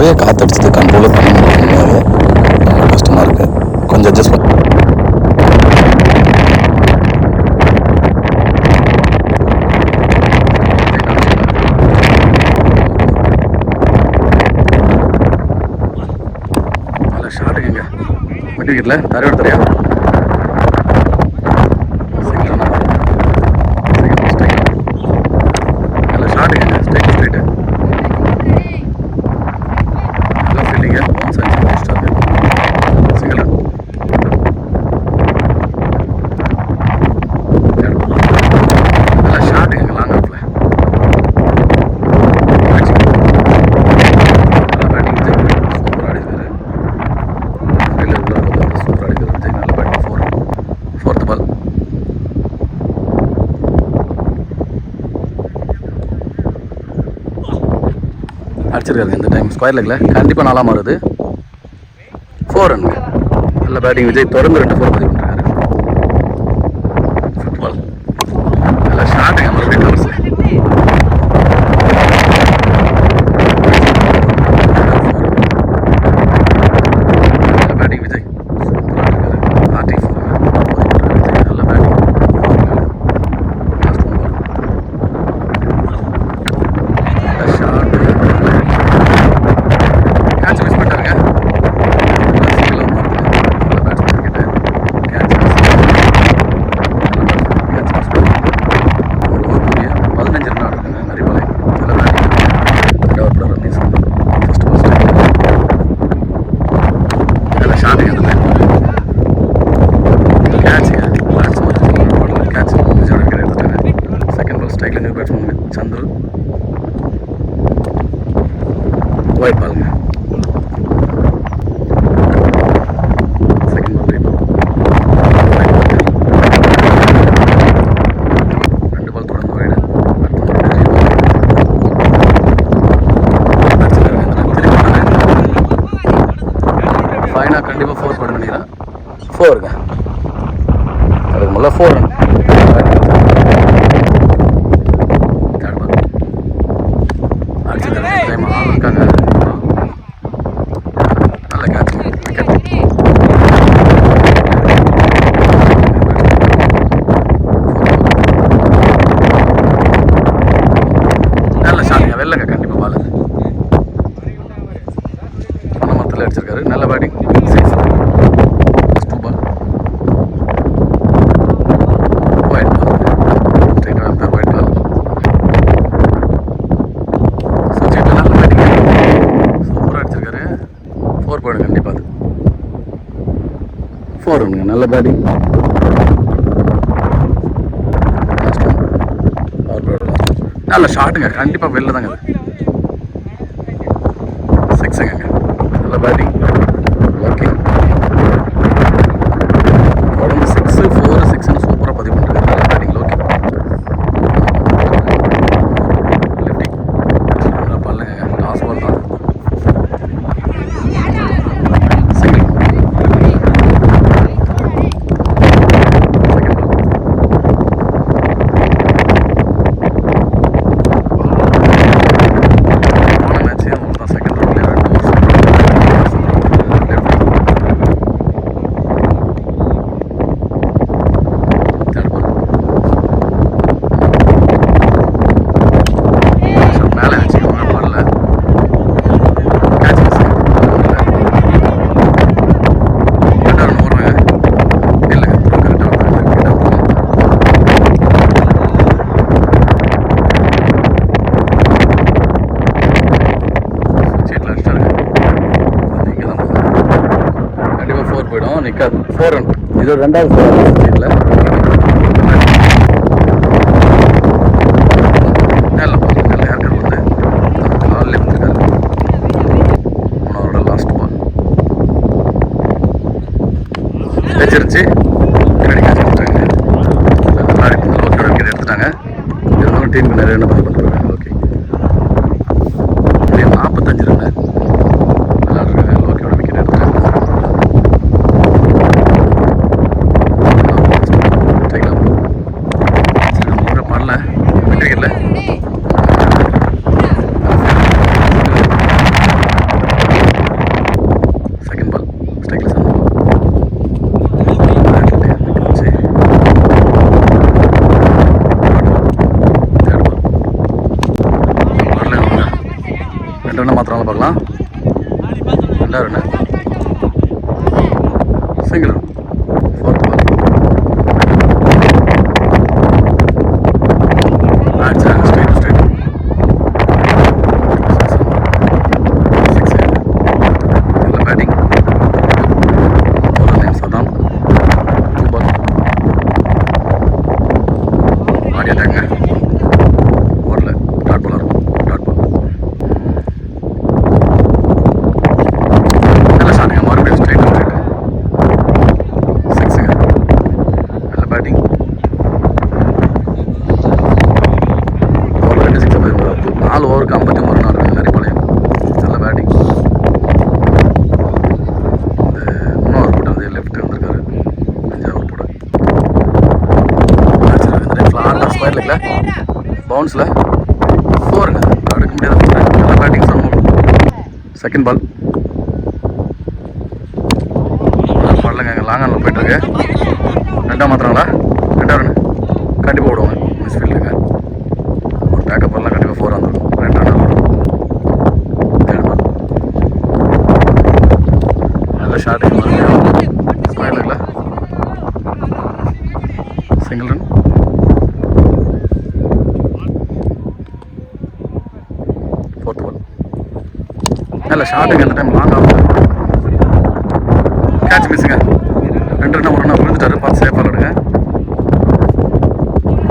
நிறைய காற்றடிச்சது, கண்ட்ரோலே பண்ண முடியாது. ரொம்ப கஷ்டமாக இருக்குது. கொஞ்சம் அட்ஜஸ்ட் பண்ணி ஷார்ட்டுக்குங்க. வண்டி வீட்டில் தரையோட தரையா அடிச்சிருக்காரு. இந்த டைம் ஸ்கொயர் லெக்கில் கண்டிப்பாக நாளாக மாறுது. 4 ரன். நல்ல பேட்டிங் விஜய். தொடர்ந்து 2 4 பதிவு பண்ணுறாரு. ஃபுட்பால் நல்ல ஷாட்டுங்க. மறுபடியும் கவர்ஸில் நல்ல பேட்டிங் விஜய். சூப்பராக இருக்காரு. ஆர்டி 4 நல்ல பேட்டிங். சந்திரன் ஒயிட் பாலுங்க. Second ball right. 2 பால் தொடர்ந்து ஒயிடு. ஃபைனாக கண்டிப்பாக 4 போட பண்ணிக்கிறேன். 4ங்க. அதுக்கு முதல்ல 4 ரன். வெள்ளங்க கண்டிப்பாக பால் பண்ண மரத்தில் அடிச்சிருக்காரு. நல்ல பேட்டிங். 6 2 பால் ஒயிட் பால். ஸ்ட்ரைட்டாக இருந்தார் ஒயிட் பால். சுவிட்சில் நல்ல பேட்டிங். சூப்பராக அடிச்சிருக்காரு. 4 போயிடும் கண்டிப்பாக. அது 4 ரன்னுங்க. நல்ல பேட்டிங். நல்ல ஷாட்டுங்க. கண்டிப்பாக வெளில தாங்க. அது 6ங்க. நல்ல பேட்டிங். ஓகே. தொடர்ந்து 6 4 6ன்னு சூப்பராக பதிவு பண்ணுறாரு. நல்ல பேட்டிங். ஓகே. லெஃப்டி நல்லா பல்லுங்க. டாஸ் பால் தான். சிங்கிள். நிற்காது. 4 ரன். இது 2வது 4 ரன் சீட்டில். நல்ல பால். நல்ல ஏற்கர் வந்து கால் எடுத்துருக்காரு. 3வது லாஸ்ட் பால் வச்சிருச்சு. பின்னாடி கேட்ச் எடுத்துட்டாங்க. முன்னாடி லோக்கல் விக்கெட் எடுத்துட்டாங்க. இருந்தாலும் டீமுக்கு நிறைய என்ன பதிவு பண்ணுறாங்க. ஓகே. 45 ரன். நல்லா இருக்காங்க. லோக்கோட விக்கெட் எடுத்துட்டாங்க. ரெண்டு ரன் மாத்திரம் பார்க்கலாம். ரெண்டாவது run single run. Fourth ball straight நல்ல பேட்டிங். சதான் 2 பால் ஆடி அட்டாங்க. ஓடல டாட் பாலாக இருக்கும். டாட் பால் நல்ல ஷாட்டுங்க. மறுபடியும் ஸ்ட்ரைட் சிக்ஸுங்க. நல்ல பேட்டிங். ஓவர் 2 6 4 ஓவருக்கு 53 ரன் ஆடுறாங்க நரிப்பாளையம். நல்ல பேட்டிங். இந்த 3 போட்டு வந்து லெஃப்ட் வந்திருக்காரு. 5 ஓவர் போட ஃப்ளாட்டாக ஸ்கொயர் லெக்கில் பவுன்ஸில் 4ங்க. அடுக்க முடியாத நல்ல பேட்டிங். செகண்ட் பால் பாடலங்க. லாங் ஆனில் போயிட்டுருக்கு. ரெண்டாக மாத்திரங்களா? ரெண்டாவது ரன் கண்டிப்பாக விடுவாங்க. மிஸ் ஃபீல்டுங்க. ஒரு பேக்கப் பால்லாம் கண்டிப்பாக 4 வந்துடும். 2 ரன் ஆகும். தேர்ட் பால் நல்ல ஷாட்டுங்க. மறுபடியும் ஸ்கொயர் லெக்கில் சிங்கிள் ரன். ஃபோர்த் பால் நல்ல ஷாட்டுங்க. இந்த டைம் லாங் ஆகும். கேட்ச் மிஸ்ஸுங்க. 2 ரன் 1 ரன் விழுந்துட்டாரு. பார்த்து சேஃபாக விடுங்க.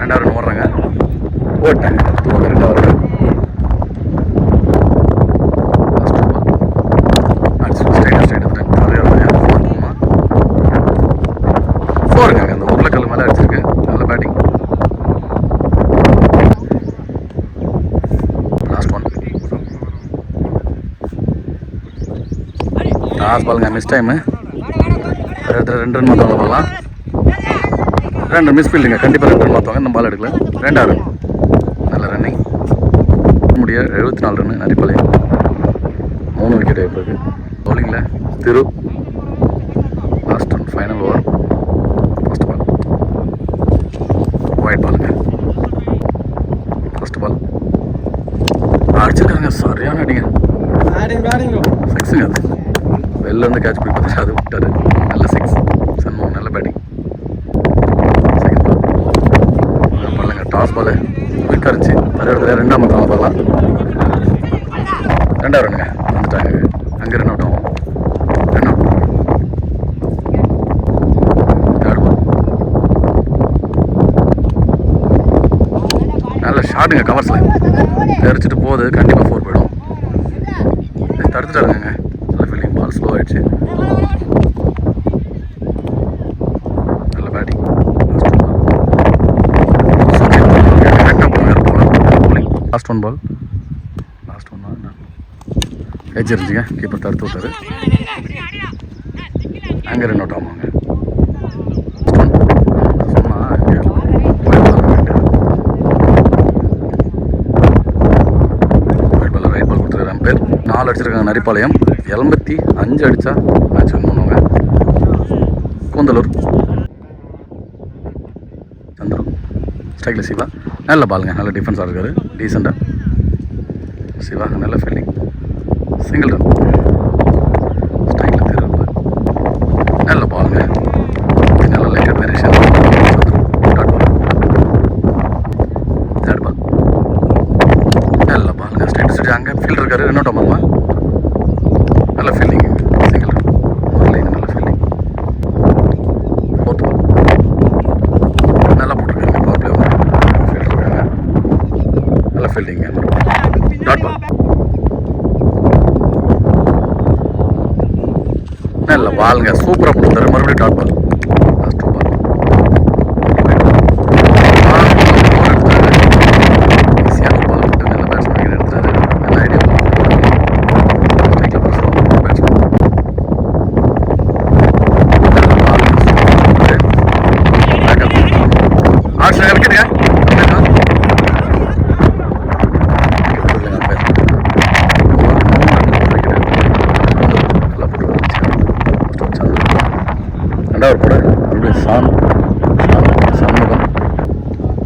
ரெண்டாவது ரன் ஓடுறாங்க. ஓட்டாங்க. ரெண்டாவது ரன் ஃபோருங்க. அந்த உருளைக்கல் மேலே அடிச்சிருக்கு. நல்ல பேட்டிங். லாஸ்ட் ஒன் லாஸ்ட் பாலுங்க. Miss time. 2 ரன் மாற்றவங்க போகலாம். 2 மிஸ் ஃபீல்டுங்க. கண்டிப்பாக 2 ரன் மாற்றுவாங்க. இந்த பால் எடுக்கல. ரெண்டாவது ரன் நல்ல ரன்னிங். முடிய 74 ரன் நரிப்பாளையம். 3 விக்கெட் இருக்குது. பவுலிங்கில் Thiru. Last one final over. First ball wide பாலுங்க. ஃபர்ஸ்ட் பால் அடிச்சிருக்காங்க. சரியான அடிங்க. சிக்ஸுங்க. அது வெளிலேருந்து கேட்ச் பிடிப்பது அது விட்டார். நல்ல 6 சண்முகம். நல்ல பேட்டிங். செகண்ட் பால் பாருங்க. டாஸ் பால் குயிக்காக இருந்துச்சு. தரையிடத்துல 2ஆம் மாத்திரம் பார்க்கலாம். 2வது ரன்னுங்க. வந்துட்டாங்க. அங்கே ரன் அவுட் ஆகும். Run out. தேர்ட் பால் நல்ல ஷாட்டுங்க. கவர்ஸில் தெரிச்சிட்டு போகுது. கண்டிப்பாக 4 போயிடும். தடுத்துட்டாருங்க. நல்ல ஃபீல்டிங். பால் ஸ்லோ ஆகிடுச்சு. நல்ல batting. Last one ball. Last one edge இருந்துச்சுங்க. கீப்பர் தடுத்து விட்டாரு. அங்கே ரன் அவுட் ஆமாங்க. ரைட் பால் கொடுத்துருக்காரு பேர். 4 அடிச்சிருக்காங்க நரிப்பாளையம். 85 அடித்தா மேட்ச் வின் பண்ணுவாங்க. கூந்தலூர் சந்திரு. ஸ்ட்ரைக்கில் சிவா. நல்ல பாலுங்க. நல்ல டிஃபென்ஸாக இருக்காரு. டீசெண்டாக சிவா. நல்ல ஃபீல்டிங். Single run. ஸ்ட்ரைக்கில் திரு. நல்ல பாலுங்க. நல்ல lighted variation. Dot ball. Third ball நல்ல பாலுங்க. ஸ்ட்ரைட் அங்கே ஃபீல்டர் இருக்காரு. ரன் அவுட் ஆமாம்மா. நல்ல ஃபீல்டிங். Single run. நல்ல ஃபீல்டிங். ஃபோர்த் பால் நல்லா போட்டிருக்காங்க. பவர் பிளே ஃபீல்டர் இருக்காங்க. நல்ல ஃபீல்டிங். டாட் பால் நல்ல பாலுங்க. சூப்பராக போட்டுருந்தாரு. மறுபடியும் டாட் பால். லாஸ்ட் பால் ஈஸியான பால் போட்டு நல்ல பேட்ஸ்மேன் எடுத்துறாரு. நல்ல ஐடியா. ரெண்டாவது போட மறுபடியும் சண்முகம்.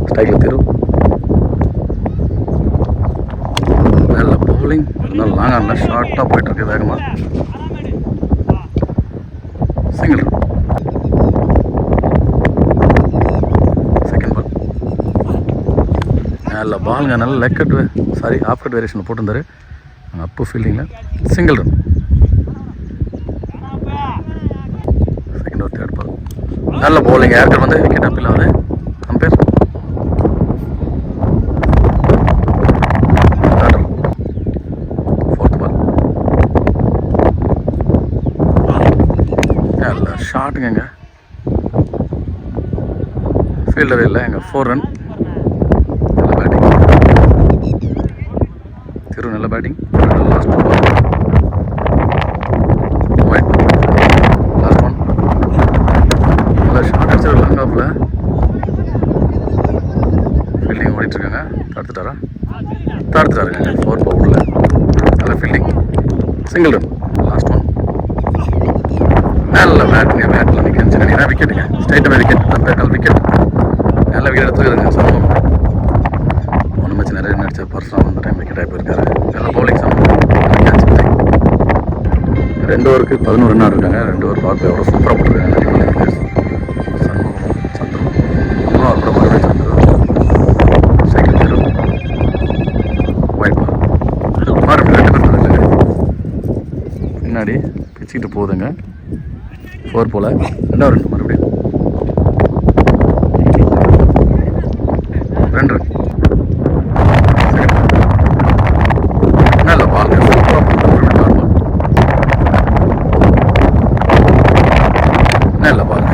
ஸ்ட்ரைக்கில் திரு. நல்ல bowling இருந்தாலும் லாங் ஆனில் ஷார்ட்டாக போயிட்டுருக்கு வேகமாக. Single run. Second ball. நல்ல பாலுங்க, நல்ல leg cut off cut variation போட்டிருந்தாரு அப்பு ஃபீல்டிங்கில். Single run. செகண்ட் ஒரு தேர்ட் பால். நல்ல பவுலிங். ஏர்கட் வந்து விக்கெட் அப்பீல் ஆகுது. Umpire fourth ball. நல்ல ஷாட்டுங்க. ஃபீல்டர் இல்லை எங்க. 4 ரன். நல்ல பேட்டிங். திரு நல்ல batting. Last ball. Wide ball. Last one. நல்ல ஷார்ட் அடிச்சது லாங் ஆஃபில். ஃபீல்டிங் ஓடிட்டுருக்காங்க. தடுத்துட்டாருங்க 4 பவுலில். நல்ல fielding. Single run. Last one. நல்ல பேட்டுங்க. பேட்டில் நிற்க நினைக்கிறேன். விக்கெட்டுங்க. ஸ்ட்ரைட்டாக விக்கெட். தப்பேக்கால் விக்கெட். நல்ல விக்கெட் எடுத்துருக்குதுங்க சமூகம். ஒன்று மேட்ச் நிறைய ரன் அடிச்ச பர்சனாக அந்த டைம் விக்கெட் ஆகி போயிருக்காரு. நல்ல பவுலிங் சமூகம். 2 ஓவருக்கு 11 ரன் ஆடிருக்காங்க. 2 ஓவர் பார்த்து எவ்வளோ சூப்பராக போட்டிருக்காங்க. சண்முகம் சந்துரு 3 ஓவர் கூட மறுபடியும் சந்துரு. செகண்ட் திரு. White ball. மறுபடியும் 2 பேர் இல்லைங்க. பின்னாடி பிச்சுக்கிட்டு போகுதுங்க. 4 போல் 2வது ரன். மறுபடியும் 2 ரன். நல்ல பால். நல்ல பால்.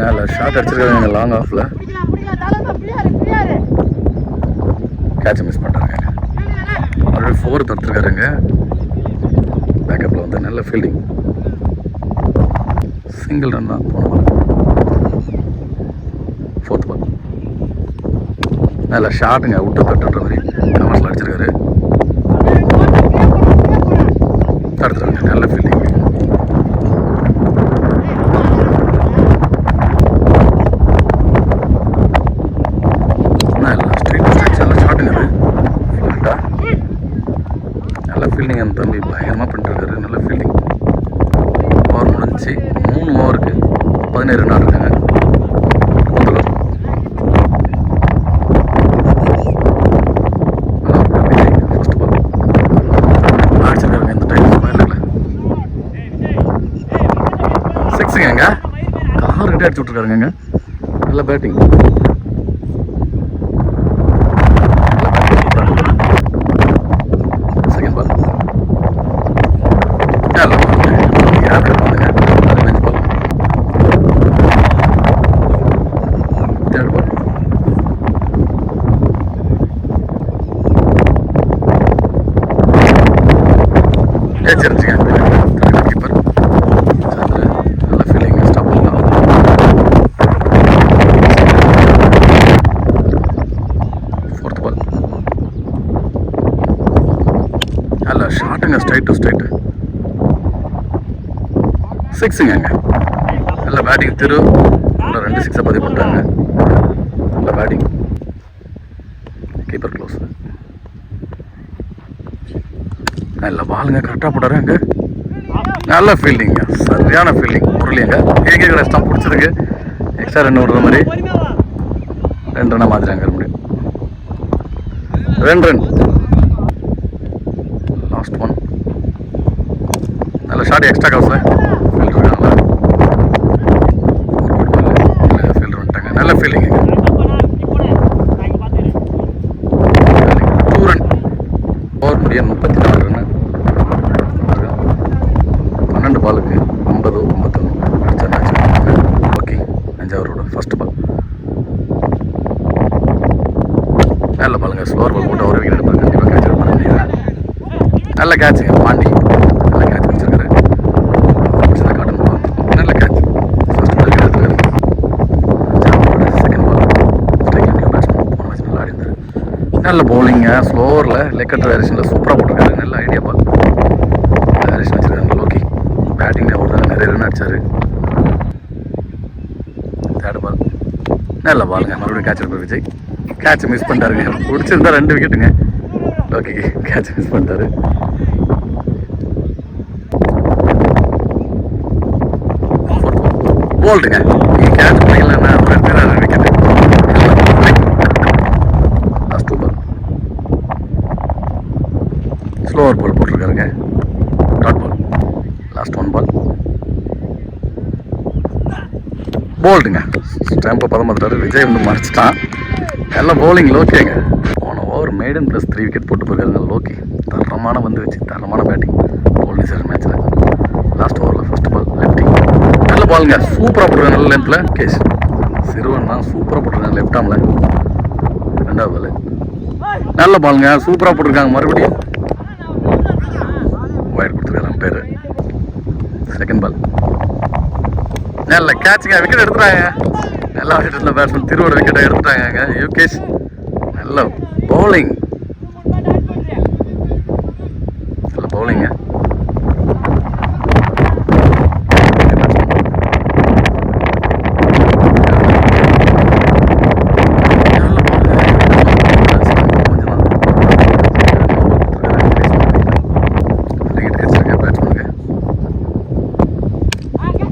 நல்ல ஷாட் அடிச்சிருக்காங்க லாங் ஆஃபில். கேட்சை மிஸ் பண்ணுறாங்க. ஆல்ரெடி 4 தடுத்துருக்காருங்க. பேக்கப்பில் வந்து நல்ல ஃபீல்டிங். சிங்கிள் ரன் தான் போன பால். Fourth ball. நல்ல ஷாட்டுங்க. விட்டு தட்டுன்ற மாதிரி கமர்ஸில் அடிச்சிருக்காரு. தடுத்துறாங்க. நல்ல ஃபீல்டிங். நல்ல ஸ்ட்ரைட் நல்ல ஷாட்டுங்க. அது ஃப்ளாட்டாக நல்ல ஃபீல்டிங். அந்த தம்பி பயங்கரமாக பண்ணிட்டுருக்காரு. நல்ல ஃபீல்டிங். ஓவர் முடிஞ்சு 3 ஓவருக்கு 17 ரன் ஆடுறாங்க. கூந்தலூர். ஃபர்ஸ்ட் பால் அடிச்சிருக்காருங்க. இந்த டைம் ஸ்கொயரில் 6ங்க. கார் கிட்டே அடிச்சு விட்ருக்காருங்க. நல்ல பேட்டிங். Second ball. நல்ல யாருக்கு பாருங்க. பெஞ்ச் பால். Third ball. ஏச்சிருந்துச்சுங்க. கீப்பர் சந்திர. நல்ல ஃபீலிங். ஸ்டாப் பண்ணலாம். Fourth ball. நல்ல ஷாட்டுங்க. ஸ்ட்ரைட் டு ஸ்ட்ரைட் 6ங்க. நல்ல பேட்டிங். திரு நல்ல 2 6 பதிவு பண்ணிட்டாங்க. நல்ல பேட்டிங். Keeper close. நல்ல பாலுங்க. கரெக்டாக போட்டாரு அங்கே. நல்ல ஃபீல்டிங்க. சரியான ஃபீல்டிங். முரளிங்க ஏகே கடை ஸ்டம் பிடிச்சதுக்கு எக்ஸ்ட்ரா 2 விடுற மாதிரி 2 ரன்னாக மாற்றினாங்க. முடியும் 2 ரன். Last one. நல்ல ஷாட். எக்ஸ்ட்ரா கவர்ஸில் ஃபீல்டர் இருக்காங்களா. ஃபீல்டர் வந்துட்டாங்க. நல்ல ஃபீல்டிங். 2 ரன். ஓவர் முடிய 34 ரன். 12 பாலுக்கு 50 51 அடிச்சா மேட்ச். ஓகே. 5 ஓவரோட ஃபர்ஸ்ட் பால். நல்ல பாலுங்க. ஸ்லோவர் பால் போட்டு ஒரு விக்கெட் எடுப்பாங்க. கண்டிப்பாக கேட்ச் எடுப்பாங்க. நல்ல கேட்சுங்க. பாண்டி நல்ல கேட்ச் வச்சிருக்காரு. காட்டன் பால். நல்ல கேட்ச். ஃபர்ஸ்ட் பால் எடுத்துக்காரு. Second ball. Strike new batsman. போன மேட்ச் நல்லா ஆடிந்தார். நல்ல பவுலிங்க. ஸ்லோவரில் லெக் கட் வேரியேஷனில் சூப்பராக போட்டிருக்காரு. நல்ல ஐடியா பால். வேரியேஷன் வச்சிருக்காங்க. லோக்கி பேட்டிங்கில் ஒரு தான் நிறைய ரன் அடிச்சார். Third ball. நல்ல பாலுங்க. மறுபடியும் கேட்ச் எடுப்பார் விஜய். Catch miss பண்ணிட்டாருங்க. பிடிச்சிருந்தா 2 விக்கெட்டுங்க. ஓகே, கேட்ச் மிஸ் பண்ணிட்டாரு. போல்டுங்க. நீங்கள் கேட்ச் பண்ணிக்கலன்னா ஒரு எடுத்துக்கிறாரு விக்கெட்டு. லாஸ்ட் 2 பால் ஸ்லோவர் பால் போட்டிருக்காருங்க. Dot ball. லாஸ்ட் 1 பால் போல்டுங்க. ஸ்டாம்பை பதம் பார்த்துட்டாரு. விஜய் வந்து மறைச்சிட்டான். நல்ல பவுலிங் லோக்கேங்க. போன ஓவர் மெய்டன் ப்ளஸ் 3 விக்கெட் போட்டு போயிருக்காருங்க லோக்கி. தரமான வந்து வச்சு தரமான பேட்டிங் போல்டிங் சார் மேட்ச்சில். லாஸ்ட் ஓவரில் ஃபர்ஸ்ட் பால் லெஃப்டிங். நல்ல பாலுங்க. சூப்பராக போட்டிருக்காங்க. நல்ல லென்த்தில் கேஷ் சிறுவன் தான் சூப்பராக போட்டிருக்காங்க லெஃப்ட் ஆமில். 2வது பால் நல்ல பாலுங்க. சூப்பராக போட்டிருக்காங்க. மறுபடியும் ஒயர் கொடுத்துருக்காங்க பேர். செகண்ட் பால் நல்ல கேட்சுங்க. விக்கெட் எடுத்துட்டாங்க. நல்லா விக்கெட் இருந்த பேட்ஸ்மேன் திருவோட விக்கெட்டை எடுத்துட்டாங்க. யூகேஷ் நல்ல பவுலிங். நல்ல பவுலிங்க.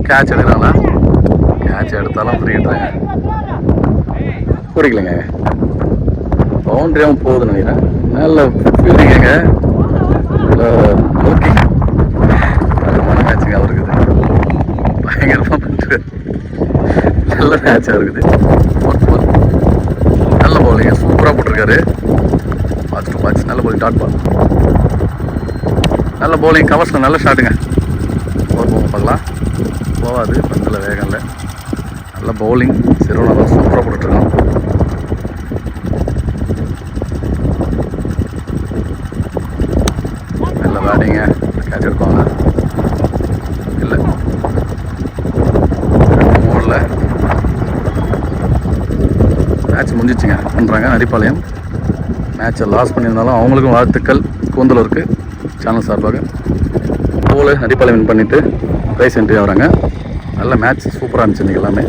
கேட்ச் எடுக்கிறாங்களா? கேட்ச் எடுத்தாலும் ஃப்ரீ எடுத்தாங்க. பிடிக்கலைங்க. பவுண்டரியாகவும் போகுதுன்னு நினைக்கிறேன். நல்ல ஃபீல்டிங்க. ஓகே, நல்லமான மேட்சுங்க அவருக்கு. பயங்கரமாக பண்ணிட்டு நல்ல மேட்சாக இருக்குது. நல்ல பவுலிங்க. சூப்பராக போட்டிருக்காரு. பாட்ச் நல்ல பவுலிங். டாட் பால் நல்ல பவுலிங். கவர்ஸில் நல்ல ஷாட்டுங்க. பார்க்கலாம். போகாது. பந்தில் வேகம் இல்லை. நல்ல பவுலிங். சிறுவனாக சூப்பராக போட்டுருக்கான். நல்ல பேட்டிங்க. கேட்ச் எடுப்பாங்க. இல்லை 2 ஓவரில் மேட்ச் முடிஞ்சிச்சுங்க. பண்ணுறாங்க ஹரிபாளையம். மேட்சை லாஸ் பண்ணியிருந்தாலும் அவங்களுக்கும் வாழ்த்துக்கள் கூந்தலூருக்கு சேனல் சார்பாக. ஹரிபாளையம் வின் பண்ணிவிட்டு ப்ரைஸ் என்ட்ரி ஆகிறாங்க. நல்ல மேட்ச். சூப்பராக இருந்துச்சு இன்றைக்கி எல்லாமே.